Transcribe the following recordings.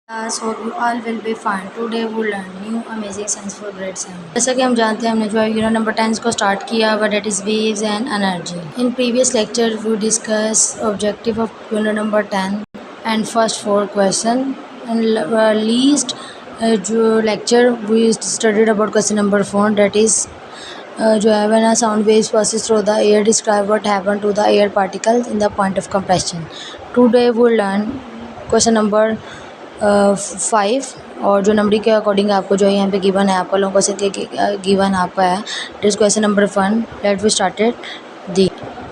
Class, hope you all will be fine. Today we'll learn new amazing science for grade 7. जैसा कि हम जानते हैं हमने जो है यूनिट नंबर 10 को स्टार्ट किया हुआ that is waves and energy. In previous lecture we discussed objective of unit number 10 and first 4 question and least जो lecture we studied about question number 4 that is जो है when a sound waves passes through the air describe what happened to the air particles in the point of compression. Today we'll learn question number 5 और जो number के according आपको जो है यहाँ पे गिवन है आपका लोगों से गिवन आपका है this question number 1 let we started the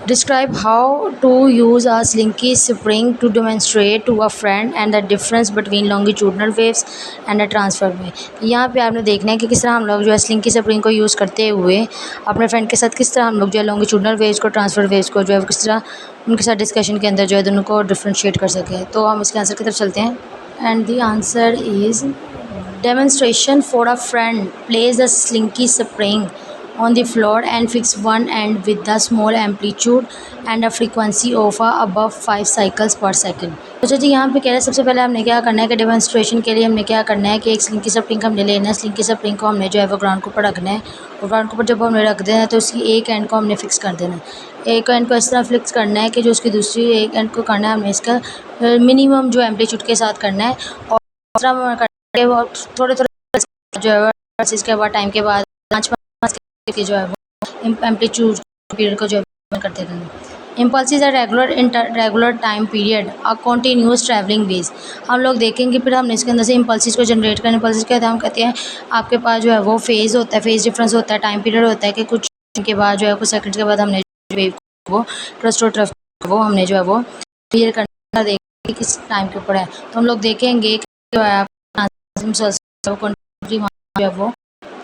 describe how to use a slinky spring to demonstrate to a friend and the difference between longitudinal waves and the transfer wave. यहाँ पे आपने देखना है कि किस तरह हम लोग जो है स्लिंकी स्प्रिंग को यूज़ करते हुए अपने फ्रेंड के साथ किस तरह हम लोग जो है लॉन्गिट्यूडनल वेव्स को ट्रांसफर वेव्स को जो है किस तरह उनके साथ डिस्कशन के अंदर जो है दोनों को डिफ्रेंशिएट कर सकें। तो हम इसके आंसर की तरफ चलते हैं and the answer is demonstration for a friend place a slinky spring on the floor and fix one end with the small amplitude and a frequency of above 5 cycles per second। तो जी यहाँ पे कह रहे हैं सबसे पहले हमने क्या करना है कि डेमोन्स्ट्रेशन के लिए हमने क्या करना है कि एक स्लिंकी स्प्रिंग हमने लेना है। स्लिंकी स्प्रिंग को हमने जो है वो ग्राउंड के ऊपर रखना है और ग्राउंड के ऊपर जब हमने रख देना है तो उसकी एक एंड को हमने फिक्स कर देना है। एक एंड को इस तरह फिक्स करना है कि जो उसकी दूसरी एक एंड को करना है हमने इसका मिनिमम जो एम्पलीट्यूड के साथ करना है और थोड़े थोड़े जो है इसके बाद टाइम के बाद 5 के जो है वो एम्पलीट्यूड पीरियड को जो है करते रहना। Impulses are regular time period a continuous travelling waves. हम लोग देखेंगे फिर हमने इसके अंदर से इम्पल्सिस को जनरेट करना। इम्पल्सिस क्या हम कहते हैं आपके पास जो है वो फेज़ होता है, फेज़ डिफरेंस होता है, टाइम पीरियड होता है कि कुछ के बाद जो है कुछ सेकंड के बाद हमने वेव को ट्रस्ट वो हमने जो है वो क्लियर करना देखेंगे किस टाइम के ऊपर है। तो हम लोग देखेंगे जो है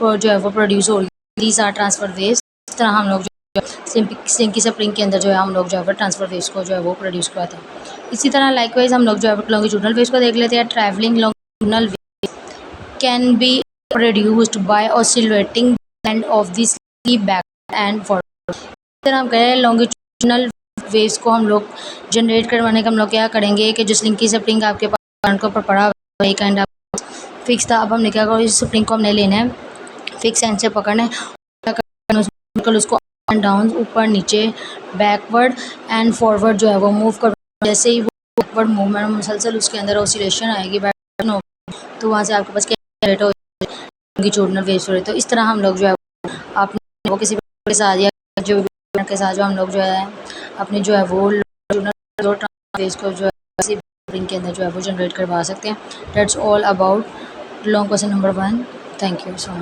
जो है वो प्रोड्यूस हो रही है। These are transfer waves. इस तरह हम लोग स्लिंकी स्प्रिंग के अंदर जो है हम लोग जो है ट्रांसफर वेव्स को जो है वो प्रोड्यूस करते हैं। इसी तरह लाइकवाइज हम लोग जो है लॉन्गिट्यूडनल वेव्स को देख लेते हैं। Travelling longitudinal wave can be produced by oscillating end of the slinky back and forward. इस तरह हम कह रहे हैं लॉन्गिट्यूडनल वेव्स को हम लोग जनरेट करवाने का हम लोग क्या करेंगे कि जो स्लिंकी स्प्रिंग आपके पास के ऊपर पड़ा हुआ एक एंड फिक्स था। अब हमने क्या करो इस स्प्रिंग को हमने लेना है फिक्स एंड से पकड़ना है उसको अप एंड डाउन ऊपर नीचे बैकवर्ड एंड फॉरवर्ड जो है वो मूव कर। जैसे ही वो बैकवर्ड मूवमेंट मुसलसल उसके अंदर ऑसिलेशन आएगी तो वहाँ से आपके पास क्या रेट होगी लॉन्गिट्यूडनल वेव्स हो रही। तो इस तरह हम लोग जो है अपने वो किसी के साथ या जो के साथ जो हम लोग जो है अपने जो है वो लॉन्गिट्यूडनल वेव्स को जो है स्प्रिंग के अंदर जो है वो जनरेट करवा सकते हैं। That's all about long question number 1। Thank you so much.